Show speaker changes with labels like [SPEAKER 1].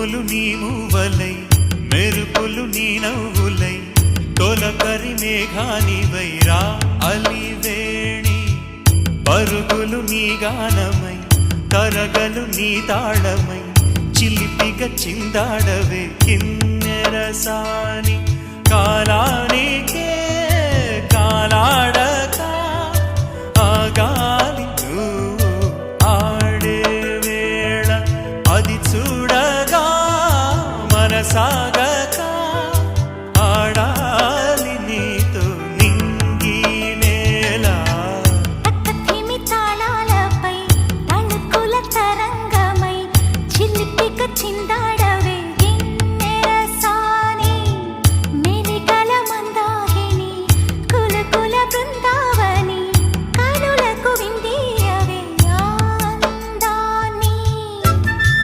[SPEAKER 1] పువ్వులు నీ మూవలై మెరుపులు నీ నవ్వులై తొలకరి మేఘానివై రా అలివేణి పరుగులు నీ గానమై తరగలు నీ తాళమై చిలిపిగా చిందాడవే కిన్నెరసాని కాలానికే కాలాడక ఆగాలి నువ్వు ఆడే వేళ అది చూడగా మనసా